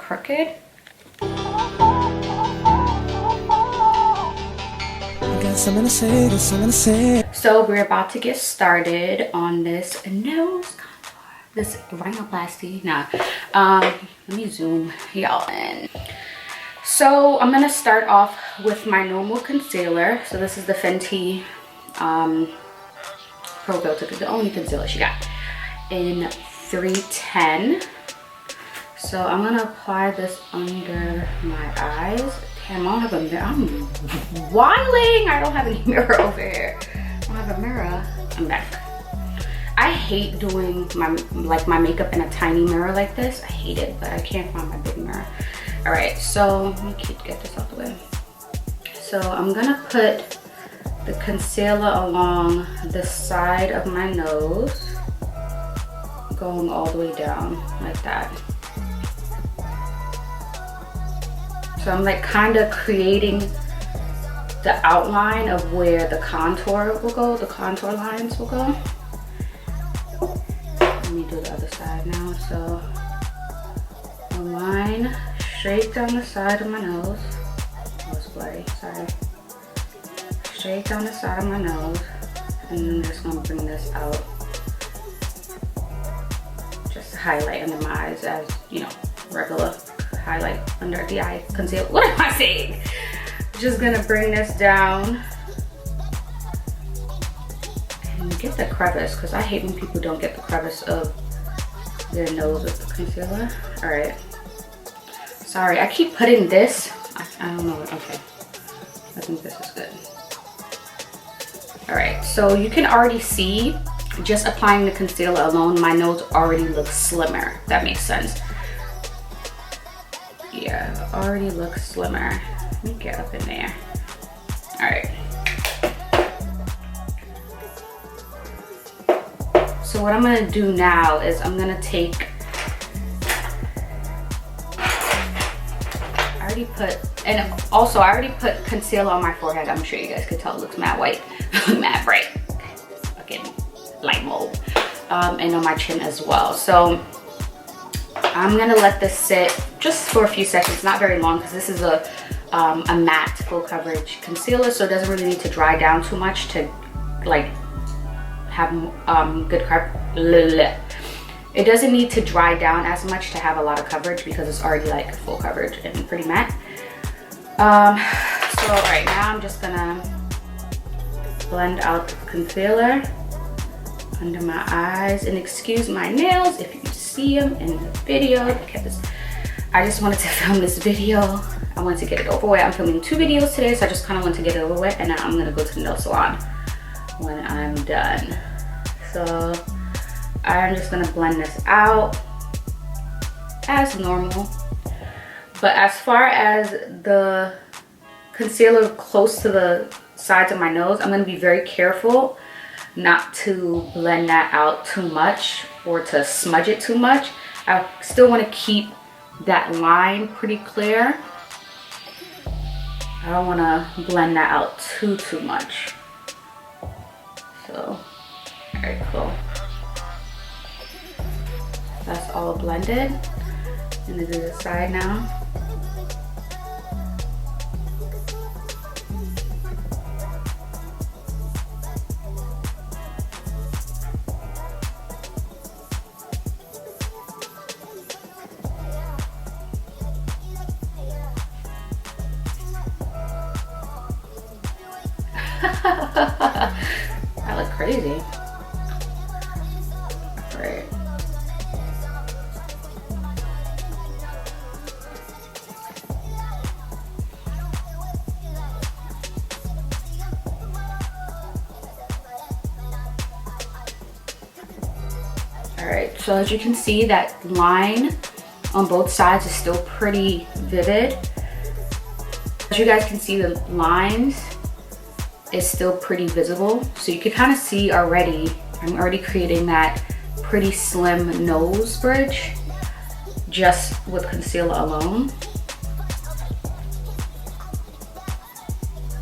crooked. So we're about to get started on this nose contour, this rhinoplasty. Nah, let me zoom y'all in. So I'm gonna start off with my normal concealer. So this is the Fenty Pro Filter, the only concealer she got, in 310. So I'm gonna apply this under my eyes. Damn, I don't have a mirror. I'm wilding. I don't have any mirror over here. I don't have a mirror. I'm back. I hate doing my makeup in a tiny mirror like this. I hate it, but I can't find my big mirror. All right, so let me get this out the way. So I'm gonna put the concealer along the side of my nose, going all the way down like that. So I'm like kind of creating the outline of where the contour will go, the contour lines will go. Let me do the other side now. So a line straight down the side of my nose. Oh, it's blurry, sorry. Straight down the side of my nose. And then I'm just gonna bring this out. Just to highlight under my eyes as, you know, regular highlight under the eye concealer. What am I saying? Just gonna bring this down and get the crevice, because I hate when people don't get the crevice of their nose with the concealer. All right. Sorry, I keep putting this. I don't know. Okay. I think this is good. All right. So you can already see, just applying the concealer alone, my nose already looks slimmer. If that makes sense. Yeah, it already looks slimmer. Let me get up in there. All right. So what I'm gonna do now is I'm gonna take, I already put concealer on my forehead. I'm sure you guys could tell it looks mad white, mad bright, fucking light mauve, and on my chin as well. So I'm gonna let this sit just for a few seconds, not very long, because this is a matte full coverage concealer, so it doesn't really need to dry down too much to like have good coverage. It doesn't need to dry down as much to have a lot of coverage, because it's already like full coverage and pretty matte. So right now I'm just gonna blend out the concealer under my eyes, and excuse my nails if you see them in the video, because I just wanted to film this video. I wanted to get it over with. I'm filming 2 videos today, so I just kind of want to get it over with, and then I'm gonna go to the nail salon when I'm done. So I'm just gonna blend this out as normal. But as far as the concealer close to the sides of my nose, I'm gonna be very careful not to blend that out too much or to smudge it too much. I still want to keep that line pretty clear. I don't want to blend that out too much. So, all right, cool. That's all blended. I'm gonna do the side now. I look crazy. Right. All right, so as you can see, that line on both sides is still pretty vivid. As you guys can see, the lines is still pretty visible, so you can kind of see already, I'm already creating that pretty slim nose bridge just with concealer alone.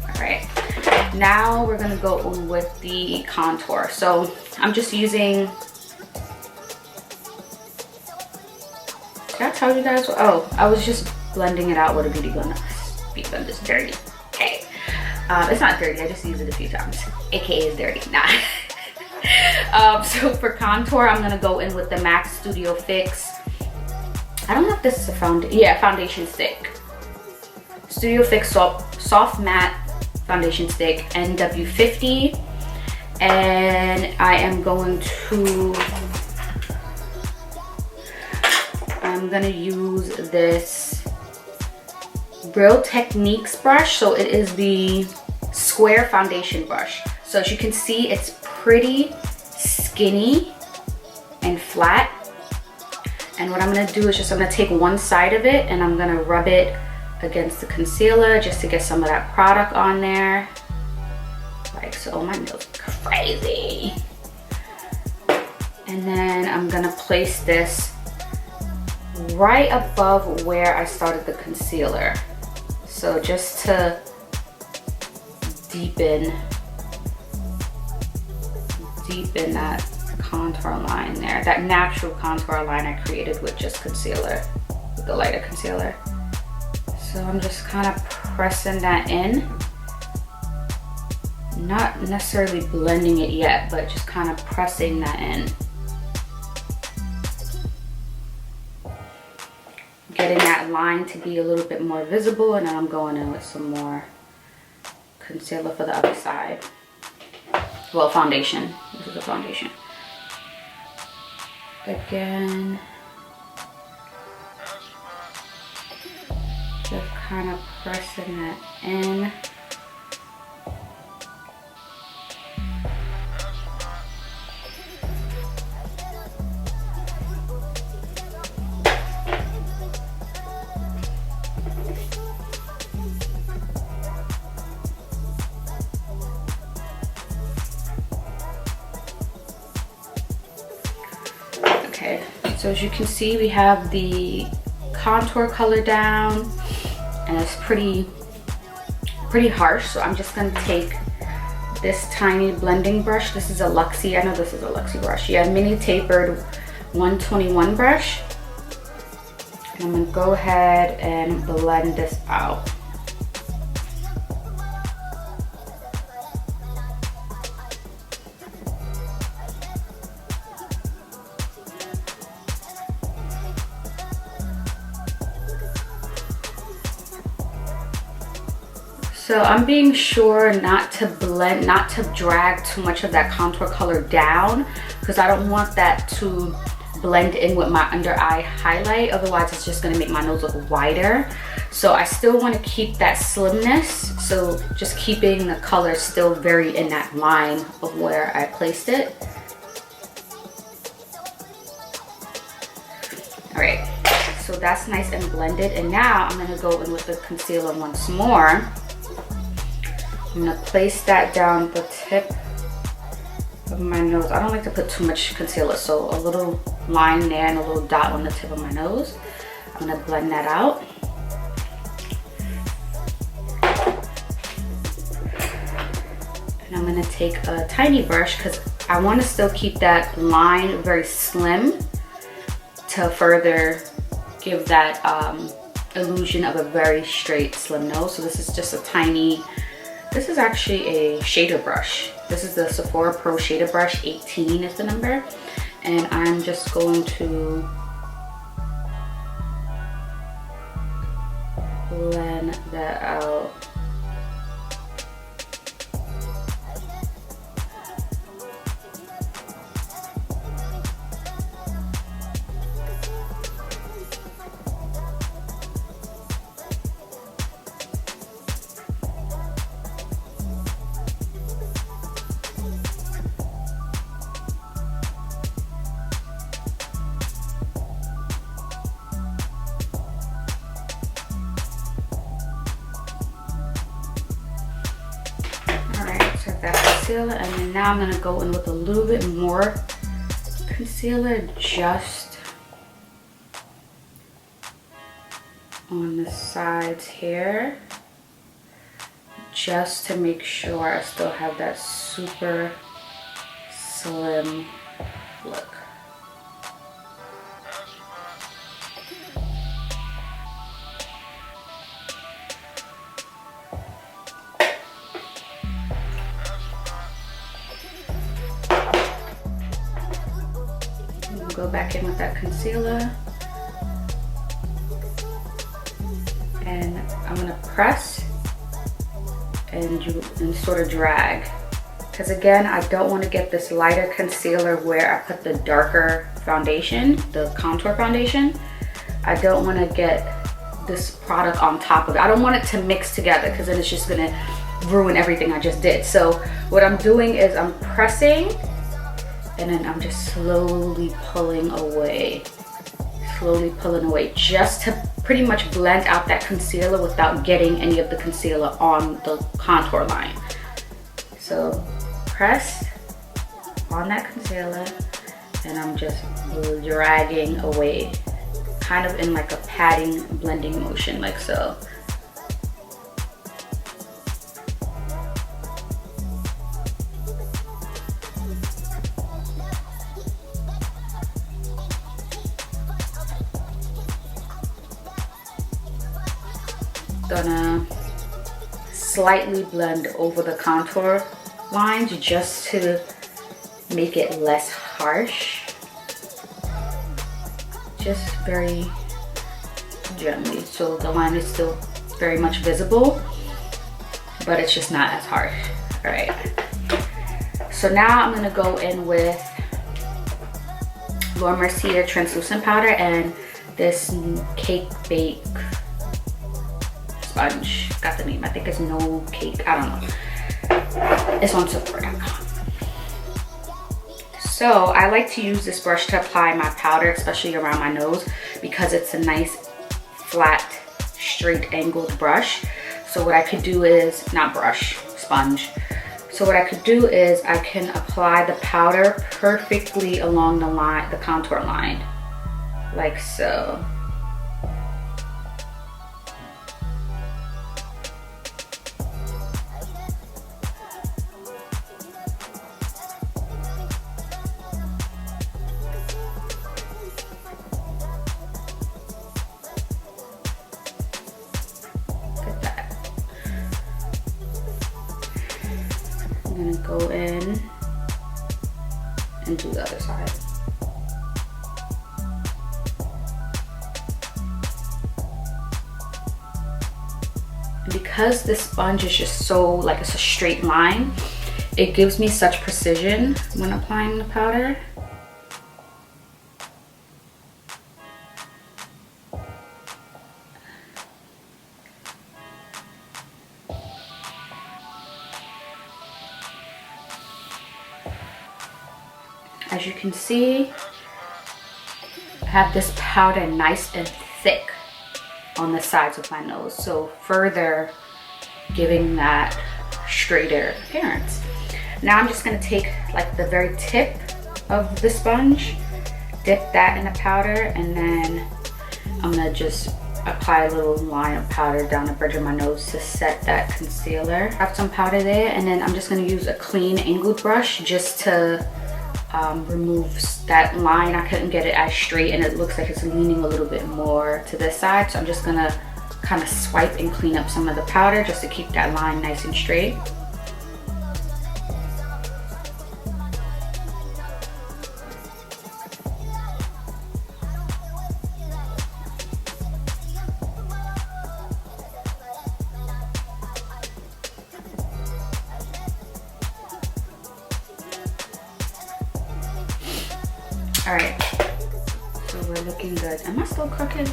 All right, now we're gonna go with the contour. So I'm just using Did I tell you guys? Oh, I was just blending it out with a beauty blender. Beauty blender's dirty. Okay. It's not dirty, I just used it a few times. AKA it's dirty. Nah. So for contour, I'm gonna go in with the MAC Studio Fix. I don't know if this is a foundation stick. Studio Fix Soft Matte Foundation Stick, NW50. And I am going to, I'm gonna use this Real Techniques brush. So it is the square foundation brush. So as you can see, it's pretty skinny and flat. And what I'm gonna do is I'm gonna take one side of it and I'm gonna rub it against the concealer just to get some of that product on there. Like so. Oh, my nails are crazy. And then I'm gonna place this right above where I started the concealer. So just to deepen that contour line there, that natural contour line I created with just concealer, with the lighter concealer. So I'm just kind of pressing that in. Not necessarily blending it yet, but just kind of pressing that in. Getting that line to be a little bit more visible, and then I'm going in with some more concealer for the other side. Well, foundation. This is a foundation. Again, just kind of pressing that in. Okay, so as you can see, we have the contour color down, and it's pretty harsh. So I'm just gonna take this tiny blending brush. This is a Luxie. I know this is a Luxie brush. Yeah, mini tapered 121 brush. And I'm gonna go ahead and blend this out. So I'm being sure not to blend, not to drag too much of that contour color down, because I don't want that to blend in with my under eye highlight. Otherwise it's just gonna make my nose look wider. So I still want to keep that slimness. So just keeping the color still very in that line of where I placed it. All right, so that's nice and blended. And now I'm gonna go in with the concealer once more. I'm gonna place that down the tip of my nose. I don't like to put too much concealer, so a little line there and a little dot on the tip of my nose. I'm gonna blend that out. And I'm gonna take a tiny brush because I want to still keep that line very slim to further give that illusion of a very straight, slim nose. So this is just a tiny, this is actually a shader brush. This is the Sephora Pro Shader Brush, 18 is the number. And I'm just going to blend that out. Concealer, and then now I'm going to go in with a little bit more concealer just on the sides here, just to make sure I still have that super slim look. gonna go back in with that concealer. And I'm gonna press and sort of drag. Because again, I don't want to get this lighter concealer where I put the darker foundation, the contour foundation. I don't want to get this product on top of it. I don't want it to mix together because then it's just gonna ruin everything I just did. So what I'm doing is I'm pressing and then I'm just slowly pulling away. Slowly pulling away just to pretty much blend out that concealer without getting any of the concealer on the contour line. So press on that concealer and I'm just dragging away, kind of in like a patting blending motion, like so. Gonna slightly blend over the contour lines just to make it less harsh. Just very gently, so the line is still very much visible, but it's just not as harsh. All right, so now I'm gonna go in with Laura Mercier translucent powder and this Cake Bake sponge. Got the name, I think it's No Cake, I don't know. It's on Sephora.com. So I like to use this brush to apply my powder, especially around my nose, because it's a nice flat, straight angled brush. So what I could do is, not brush, sponge. So what I could do is I can apply the powder perfectly along the line, the contour line, like so. I'm gonna go in and do the other side. Because this sponge is just so, like, it's a straight line, it gives me such precision when applying the powder. As you can see, I have this powder nice and thick on the sides of my nose, so further giving that straighter appearance. Now I'm just gonna take like the very tip of the sponge, dip that in the powder, and then I'm gonna just apply a little line of powder down the bridge of my nose to set that concealer. I have some powder there, and then I'm just gonna use a clean angled brush just to remove that line. I couldn't get it as straight and it looks like it's leaning a little bit more to this side, so I'm just gonna kind of swipe and clean up some of the powder just to keep that line nice and straight. All right, so we're looking good. Am I still crooked?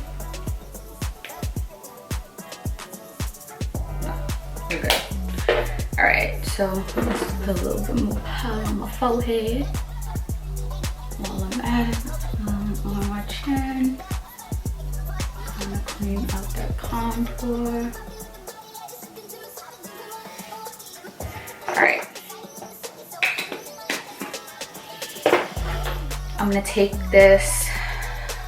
No, we're good. All right, so let's put a little bit more powder on my forehead while I'm at it, on my chin. Kind of clean out that contour. All right. I'm gonna take this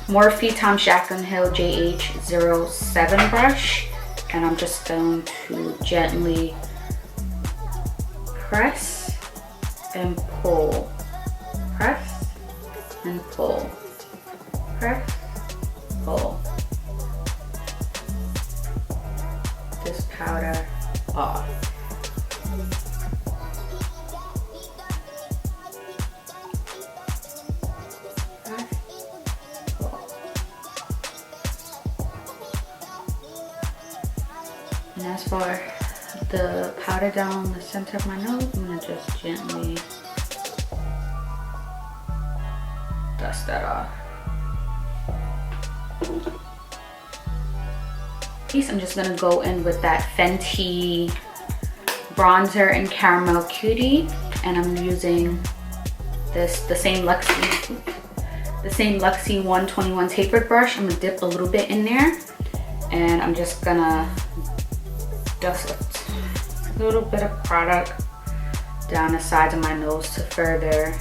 Morphe Tom Jaclyn Hill JH07 brush, and I'm just going to gently press and pull, press and pull, press, pull this powder off. And as for the powder down the center of my nose, I'm gonna just gently dust that off. I'm just gonna go in with that Fenty bronzer in Caramel Cutie, and I'm using the same Luxie 121 tapered brush. I'm gonna dip a little bit in there, and I'm just gonna dust a little bit of product down the sides of my nose to further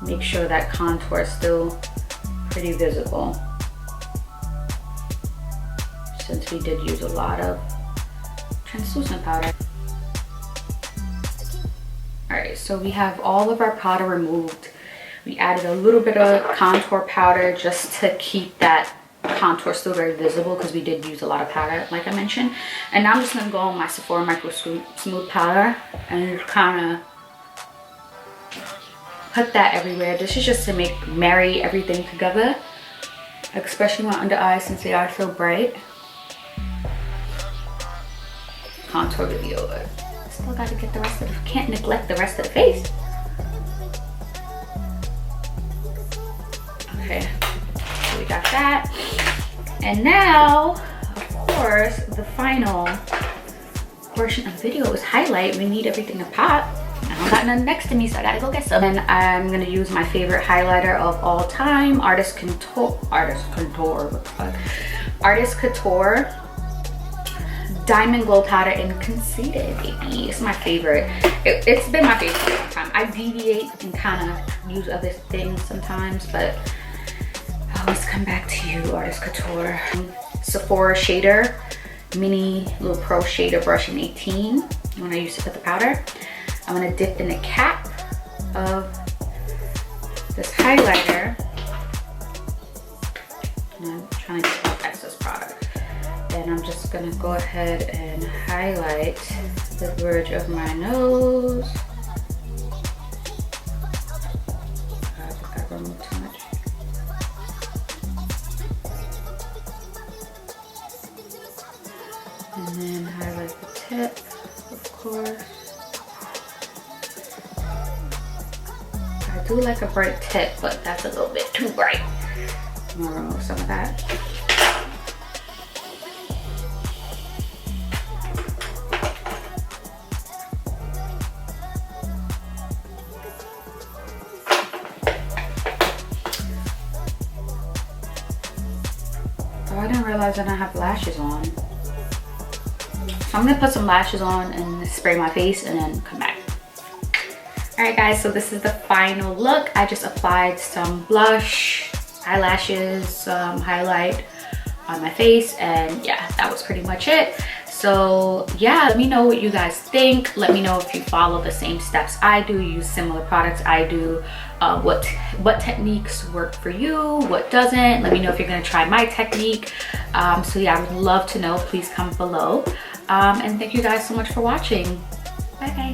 make sure that contour is still pretty visible, since we did use a lot of translucent powder. All right, so we have all of our powder removed. We added a little bit of contour powder just to keep that contour still very visible, because we did use a lot of powder, like I mentioned. And now I'm just gonna go on my Sephora Micro Smooth powder and kind of put that everywhere. This is just to marry everything together, especially my under eyes since they are so bright. Contour video, but still got to get the rest of it. Can't neglect the rest of the face. Okay, so we got that. And now, of course, the final portion of the video is highlight. We need everything to pop. I don't got none next to me, so I gotta go get some. And I'm gonna use my favorite highlighter of all time, Artist Couture Diamond Glow Powder in Conceited, baby. It's my favorite. It's been my favorite for a long time. I deviate and kind of use other things sometimes, but I always come back to you, Artist Couture. Sephora shader, mini little pro shader brush in 18 when I used to put the powder. I'm gonna dip in the cap of this highlighter. And I'm trying to get off excess product. And I'm just gonna go ahead and highlight the bridge of my nose. I think I removed too much. And then highlight the tip, of course. I do like a bright tip, but that's a little bit too bright. I'm gonna remove some of that. Oh, I didn't realize that I have lashes on. So I'm gonna put some lashes on and spray my face and then come back. All right guys, so this is the final look. I just applied some blush, eyelashes, some highlight on my face, and yeah, that was pretty much it. So yeah, let me know what you guys think. Let me know if you follow the same steps I do, use similar products I do, what techniques work for you, what doesn't. Let me know if you're gonna try my technique. So yeah, I would love to know. Please comment below. And thank you guys so much for watching. Bye guys.